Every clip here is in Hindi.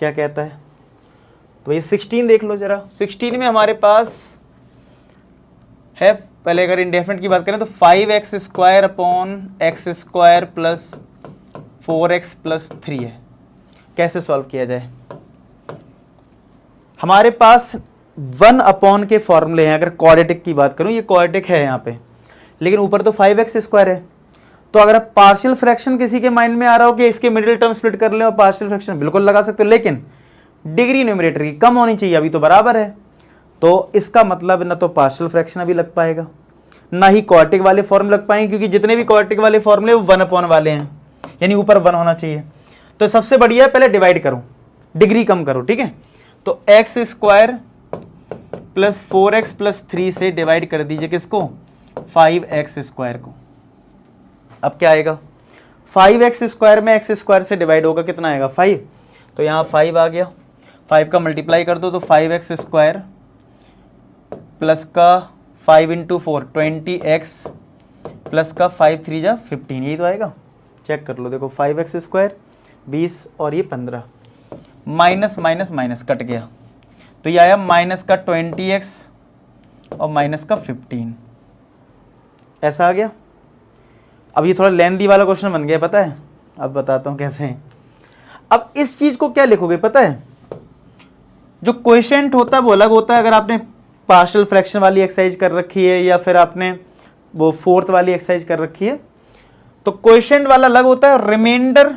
क्या कहता है। तो ये 16 देख लो जरा, 16 में हमारे पास है, पहले अगर इंडेफिनिट की बात करें तो 5x square upon x square plus 4x plus 3 है। कैसे सॉल्व किया जाए। हमारे पास 1 अपॉन के फॉर्मूले हैं। अगर क्वाड्रेटिक की बात करूं, ये क्वाड्रेटिक है यहाँ पे, लेकिन ऊपर तो 5x स्क्वायर है। तो अगर आप पार्शियल फ्रैक्शन किसी के माइंड में आ रहा हो कि इसके मिडिल टर्म स्प्लिट कर लें और पार्शियल फ्रैक्शन, बिल्कुल लगा सकते हो, लेकिन डिग्री न्यूमरेटर की कम होनी चाहिए, अभी तो बराबर है। तो इसका मतलब ना तो पार्शियल फ्रैक्शन अभी लग पाएगा, ना ही क्वाड्रेटिक वाले फॉर्मूले लग पाएंगे, क्योंकि जितने भी क्वाड्रेटिक वाले फॉर्मूले वो 1 अपॉन वाले हैं, यानी ऊपर 1 होना चाहिए। तो सबसे बढ़िया है पहले डिवाइड करो, डिग्री कम करो, ठीक है। तो x square plus 4x plus 3 से डिवाइड कर दीजिए किसको, 5x स्क्वायर को। अब क्या आएगा, 5x स्क्वायर में x स्क्वायर से डिवाइड होगा, कितना आएगा 5। तो यहाँ 5 आ गया, 5 का मल्टीप्लाई कर दो तो 5x स्क्वायर प्लस का 5 इंटू 4 20x प्लस का 5 3 जा 15, यही तो आएगा। चेक कर लो, देखो 5x स्क्वायर 20 और ये 15, माइनस माइनस माइनस कट गया, तो ये आया माइनस का 20x और माइनस का 15, ऐसा आ गया। अब ये थोड़ा लेंथी वाला क्वेश्चन बन गया, पता है, अब बताता हूँ कैसे है। अब इस चीज को क्या लिखोगे पता है, जो क्वोशिएंट होता है वो अलग होता है। अगर आपने पार्शियल फ्रैक्शन वाली एक्सरसाइज कर रखी है या फिर आपने वो फोर्थ वाली एक्सरसाइज कर रखी है, तो क्वोशिएंट वाला अलग होता है, रिमाइंडर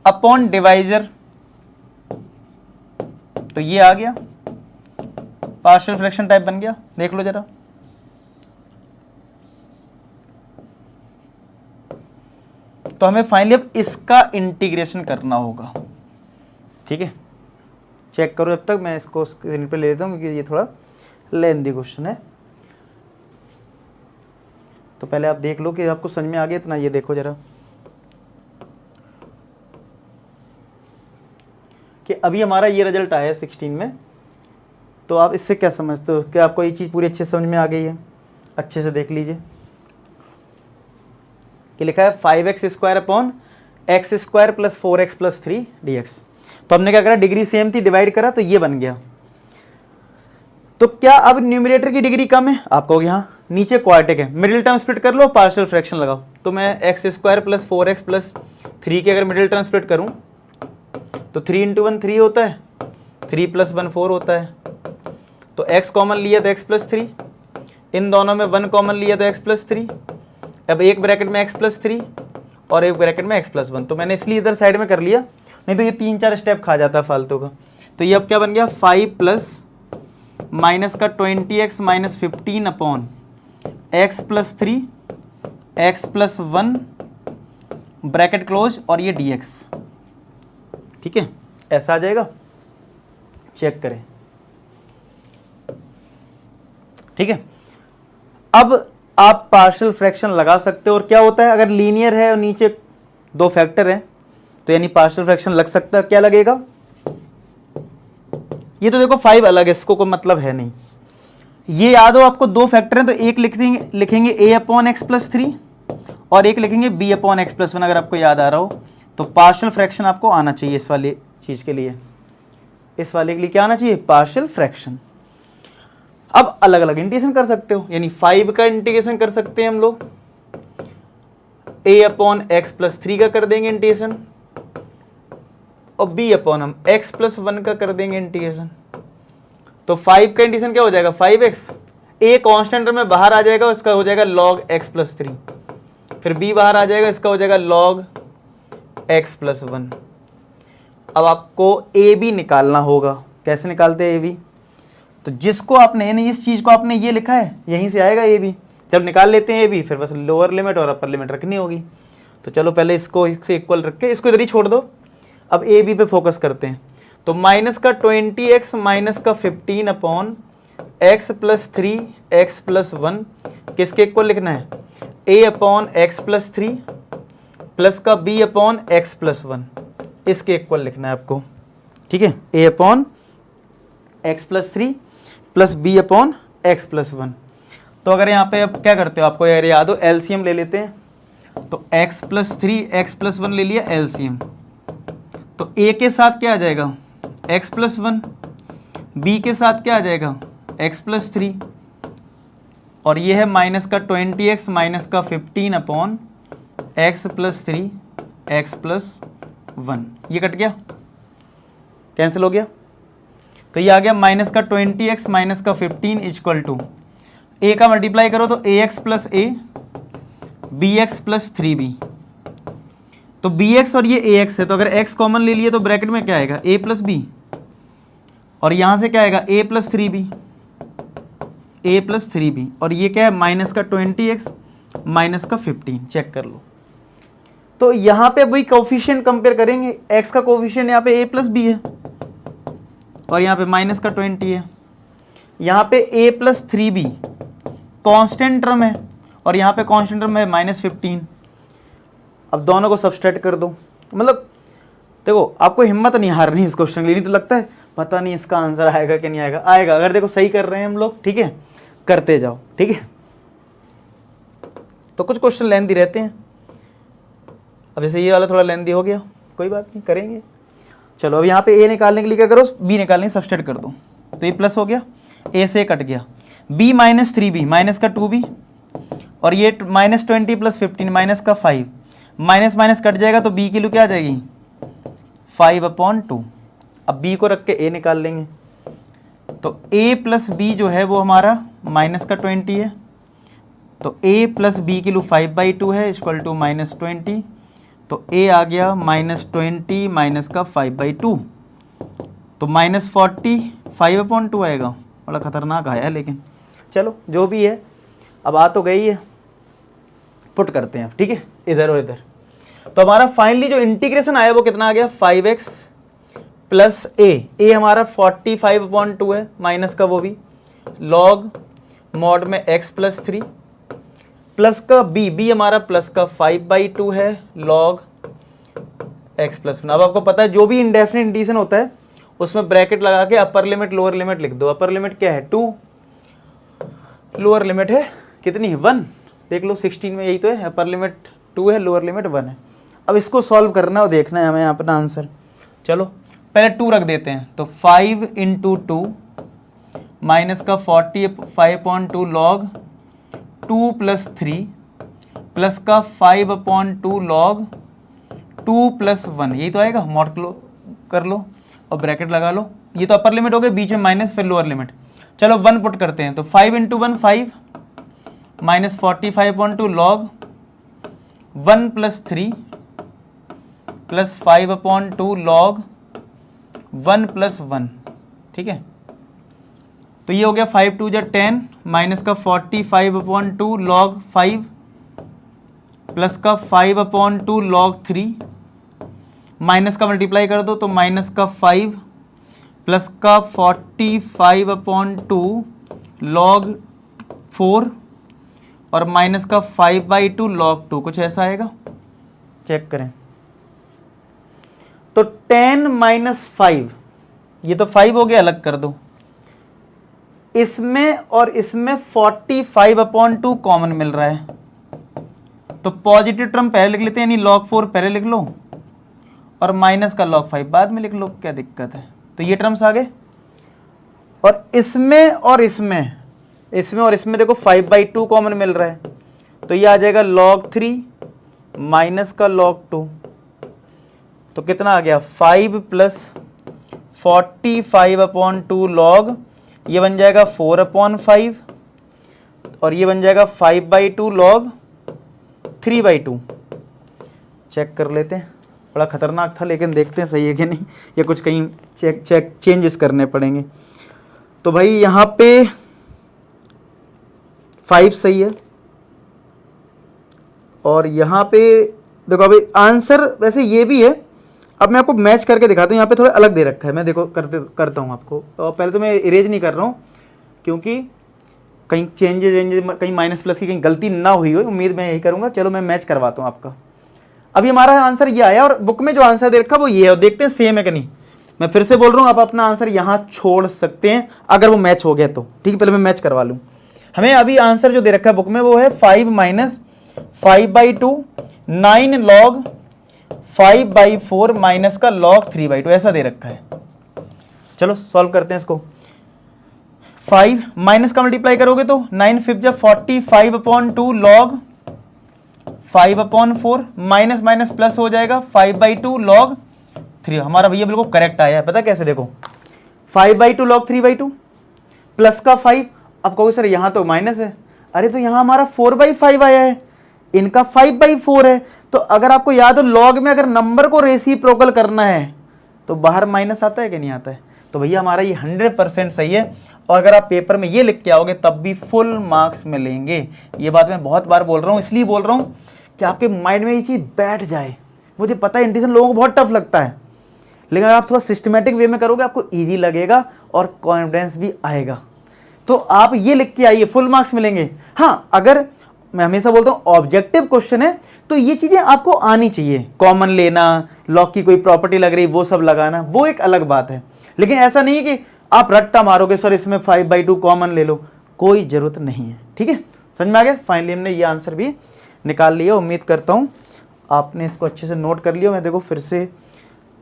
अपॉन डिवाइजर। तो ये आ गया, पार्शियल फ्रैक्शन टाइप बन गया, देख लो जरा। तो हमें फाइनली अब इसका इंटीग्रेशन करना होगा, ठीक है। चेक करो, जब तक मैं इसको स्क्रीन पे ले लेता हूँ क्योंकि ये थोड़ा लेंथी क्वेश्चन है। तो पहले आप देख लो कि आपको समझ में आ गया इतना। ये देखो जरा कि अभी हमारा ये रिजल्ट आया है 16 में, तो आप इससे क्या समझते हो कि आपको ये चीज़ पूरी अच्छे से समझ में आ गई है। अच्छे से देख लीजिए कि लिखा है 5x square upon x square plus 4x plus 3 dx। तो हमने क्या करा, डिग्री सेम थी, डिवाइड करा तो ये बन गया। तो क्या अब न्यूमरेटर की डिग्री कम है, आप कहोगे हाँ, नीचे क्वाड्रेटिक है, मिडिल टर्म स्प्लिट कर लो, पार्शियल फ्रैक्शन लगाओ। तो मैं x square plus 4x plus 3 के अगर मिडिल टर्म स्प्लिट करूं तो 3 इंटू 1 3 होता है, 3 प्लस 1 4 होता है। तो x कॉमन लिया तो x प्लस 3, इन दोनों में 1 कॉमन लिया तो x प्लस 3। अब एक ब्रैकेट में x प्लस 3 और एक ब्रैकेट में x प्लस 1, तो मैंने इसलिए इधर साइड में कर लिया, नहीं तो ये 3-4 स्टेप खा जाता है फालतू का। तो ये अब क्या बन गया, 5 प्लस माइनस का 20x minus 15 upon x plus 3 x plus 1 bracket close और ये dx, ठीक है, ऐसा आ जाएगा। चेक करें, ठीक है। अब आप पार्शियल फ्रैक्शन लगा सकते हो, और क्या होता है अगर लीनियर है और नीचे 2 फैक्टर हैं तो यानी पार्शियल फ्रैक्शन लग सकता है। क्या लगेगा, ये तो देखो 5 अलग है, इसको कोई मतलब है नहीं। ये याद हो आपको, 2 फैक्टर हैं तो एक लिखेंगे a अपॉन एक्स प्लस 3 और एक लिखेंगे b अपॉन एक्स प्लस 1, अगर आपको याद आ रहा हो। तो पार्शियल फ्रैक्शन आपको आना चाहिए इस वाली चीज के लिए, इस वाले के लिए क्या आना चाहिए, पार्शियल फ्रैक्शन। अब अलग अलग इंटीग्रेशन कर सकते हो, यानी 5 का इंटीग्रेशन कर सकते हैं हम लोग, a अपॉन एक्स प्लस 3 का कर देंगे इंटीग्रेशन, और b अपॉन हम x प्लस 1 का कर देंगे इंटीग्रेशन। तो 5 का इंटीग्रेशन क्या हो जाएगा, 5x, a कांस्टेंट में बाहर आ जाएगा, उसका हो जाएगा log x प्लस 3, फिर b बाहर आ जाएगा, इसका हो जाएगा log x प्लस 1। अब आपको a b निकालना होगा, कैसे निकालते हैं a b, तो जिसको आपने यानी इस चीज को आपने ये लिखा है यहीं से आएगा a b। जब निकाल लेते हैं a b, फिर बस लोअर लिमिट और अपर लिमिट रखनी होगी। तो चलो पहले इसको इससे इक्वल रख के इसको इधर ही छोड़ दो, अब ए बी पे फोकस करते हैं। तो माइनस का 20x माइनस का 15 upon x plus 3 x plus 1 किसके इक्वल लिखना है, a upon x plus 3 plus का b अपॉन एक्स प्लस 1, इसके इक्वल लिखना है आपको, ठीक है, a upon x plus 3 plus b upon x plus 1। तो अगर यहाँ पे अब क्या करते हो, आपको यार याद हो, एलसीएम ले लेते हैं। तो x प्लस 3 एक्स प्लस 1 ले लिया एलसीएम, तो a के साथ क्या आ जाएगा x प्लस 1, b के साथ क्या आ जाएगा x प्लस 3, और ये है माइनस का 20x माइनस का 15 upon x plus 3 x plus 1, ये कट गया, कैंसिल हो गया। तो ये आ गया माइनस का 20x माइनस का 15 इक्वल टू a का मल्टीप्लाई करो तो ax plus a bx plus 3b, तो bx और ये ax है, तो अगर x कॉमन ले लिए तो ब्रैकेट में क्या आएगा a प्लस b, और यहाँ से क्या आएगा a plus 3b, a plus 3b, और ये क्या है माइनस का 20x माइनस का 15, चेक कर लो। तो यहाँ पे वही कोफिशिएंट कंपेयर करेंगे, x का कोफिशिएंट यहाँ पे a प्लस b है और यहाँ पे माइनस का 20 है, यहाँ पे a plus 3b constant term है और यहाँ पे कॉन्स्टेंट टर्म है माइनस 15। अब दोनों को सब्सट्रैक्ट कर दो, मतलब देखो आपको हिम्मत नहीं हारनी इस क्वेश्चन के लिए, नहीं तो लगता है पता नहीं इसका आंसर आएगा कि नहीं आएगा, आएगा अगर देखो सही कर रहे हैं हम लोग, ठीक है, करते जाओ, ठीक है। तो कुछ क्वेश्चन लेंथी रहते हैं, अब जैसे ये वाला थोड़ा लेंथी हो गया, कोई बात नहीं, करेंगे। चलो अब यहाँ पे a निकालने के लिए क्या करो, b निकालने सब्सट्रैक्ट कर दो, तो ये प्लस हो गया, a से कट गया, b माइनस 3b माइनस का 2b, और ये माइनस 20 प्लस 15 माइनस का 5, माइनस माइनस कट जाएगा तो b की वैल्यू क्या आ जाएगी 5/2। अब b को रख के a निकाल लेंगे, तो a प्लस b जो है वो हमारा माइनस का 20 है, तो a प्लस b की वैल्यू 5/2 है इक्वल टू माइनस 20, तो a आ गया माइनस 20 माइनस का 5/2, तो माइनस 40 5/2 आएगा, बड़ा खतरनाक आया लेकिन चलो जो भी है, अब आ तो गई है, पुट करते हैं, ठीक है, इधर और इधर। तो हमारा फाइनली जो इंटीग्रेशन आया वो कितना आ गया 5x प्लस a हमारा 45/2 है, माइनस का वो भी लॉग मॉड में x प्लस 3, प्लस का b हमारा प्लस का 5/2 है लॉग x प्लस 1। अब आपको पता है जो भी इंडेफिनिट इंटीग्रेशन होता है उसमें ब्रैकेट लगा के अपर लिमिट लोअर लिमिट लिख दो। अपर लिमिट क्या है 2, लोअर लिमिट है कितनी 1, देख लो 16 में यही तो है, अपर लिमिट 2 है लोअर लिमिट 1 है। अब इसको सॉल्व करना और देखना है हमें अपना आंसर। चलो पहले 2 रख देते हैं, तो 5 × 2 माइनस का 45/2 लॉग 2 प्लस 3 प्लस का 5/2 लॉग 2 प्लस 1, यही तो आएगा, मॉड कर लो और ब्रैकेट लगा लो। ये तो अपर लिमिट हो गई, बीच में माइनस फिर लोअर लिमिट। चलो 1 पुट करते हैं, तो 5 × 1 5 minus 45/2 log 1 plus 3 plus 5/2 log 1 plus 1, ठीक है। तो ये हो गया 5 × 2 = 10 माइनस का 45/2 लॉग 5 प्लस का 5/2 लॉग 3, माइनस का मल्टीप्लाई कर दो तो माइनस का 5 प्लस का 45/2 लॉग 4 और माइनस का 5/2 लॉग 2, कुछ ऐसा आएगा, चेक करें। तो 10 माइनस 5, ये तो 5 हो गया, अलग कर दो। इसमें और इसमें 45/2 कॉमन मिल रहा है, तो पॉजिटिव टर्म पहले लिख लेते हैं, यानी log 4 पहले लिख लो और माइनस का log 5 बाद में लिख लो, क्या दिक्कत है। तो ये टर्म्स आ गए, और इसमें और इसमें देखो 5/2 कॉमन मिल रहा है, तो ये आ जाएगा log 3 माइनस का log 2, तो कितना आ गया 5 प्लस 45/2 लॉग, ये बन जाएगा 4/5 और ये बन जाएगा 5/2 लॉग 3/2। चेक कर लेते हैं, बड़ा खतरनाक था लेकिन देखते हैं सही है कि नहीं, या कुछ कहीं चेंजेस करने पड़ेंगे। तो भाई यहाँ पे 5 सही है, और यहाँ पे देखो अभी आंसर वैसे ये भी है। अब मैं आपको मैच करके दिखाता हूँ, यहाँ पे थोड़ा अलग दे रखा है, मैं देखो करता हूँ आपको। और पहले तो मैं इरेज नहीं कर रहा हूँ क्योंकि कहीं चेंजेस कहीं माइनस प्लस की कहीं गलती ना हुई हो, उम्मीद मैं यही करूँगा। चलो मैं मैच करवाता हूँ आपका। अभी हमारा आंसर ये आया और बुक में जो आंसर दे रखा वो ये है, और देखते हैं सेम है कि नहीं। मैं फिर से बोल रहा हूँ, आप अपना आंसर यहाँ छोड़ सकते हैं अगर वो मैच हो गया तो, ठीक है। पहले मैं मैच करवा लूँ। हमें अभी आंसर जो दे रखा है बुक में वो है 5 माइनस 5/2 9 लॉग 5/4 माइनस का log 3/2 ऐसा दे रखा है। चलो सॉल्व करते हैं इसको। 5 माइनस का मल्टीप्लाई करोगे तो 9 5 जब 45/2 log 5/4 माइनस माइनस प्लस हो जाएगा 5/2 log 3। हमारा भैया बिल्कुल करेक्ट आया है। पता कैसे, देखो 5/2 log 3/2 प्लस का 5। अब कहोगे सर यहाँ तो माइनस है, अरे तो यहाँ हमारा 4/5 आया है, इनका 5/4 है। तो अगर आपको याद हो लॉग में अगर नंबर को रेसिप्रोकल करना है तो बाहर माइनस आता है कि नहीं आता है। तो भैया हमारा ये 100% सही है। और अगर आप पेपर में ये लिख के आओगे तब भी फुल मार्क्स मिलेंगे। ये बात मैं बहुत बार बोल रहा हूँ, इसलिए बोल रहा हूँ कि आपके माइंड में ये चीज़ बैठ जाए। मुझे पता है इंट्यूशन लोगों को बहुत टफ लगता है, लेकिन अगर आप थोड़ा सिस्टमेटिक वे में करोगे आपको ईजी लगेगा और कॉन्फिडेंस भी आएगा। तो आप ये लिख के आइए, फुल मार्क्स मिलेंगे। हाँ, अगर मैं हमेशा बोलता हूँ ऑब्जेक्टिव क्वेश्चन है तो ये चीज़ें आपको आनी चाहिए। कॉमन लेना, लॉग की कोई प्रॉपर्टी लग रही वो सब लगाना, वो एक अलग बात है। लेकिन ऐसा नहीं है कि आप रट्टा मारोगे सर इसमें 5/2 कॉमन ले लो, कोई ज़रूरत नहीं है। ठीक है, समझ में आ गया। फाइनली हमने ये आंसर भी निकाल लिया। उम्मीद करता हूँ आपने इसको अच्छे से नोट कर लिया। मैं देखो फिर से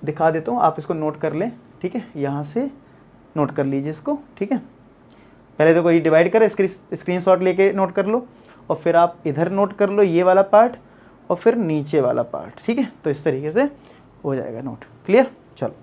दिखा देता हूँ, आप इसको नोट कर लें। ठीक है, यहाँ से नोट कर लीजिए इसको। ठीक है, पहले देखो ये डिवाइड कर, स्क्रीनशॉट लेके नोट कर लो, और फिर आप इधर नोट कर लो ये वाला पार्ट और फिर नीचे वाला पार्ट। ठीक है, तो इस तरीके से हो जाएगा नोट। क्लियर, चलो।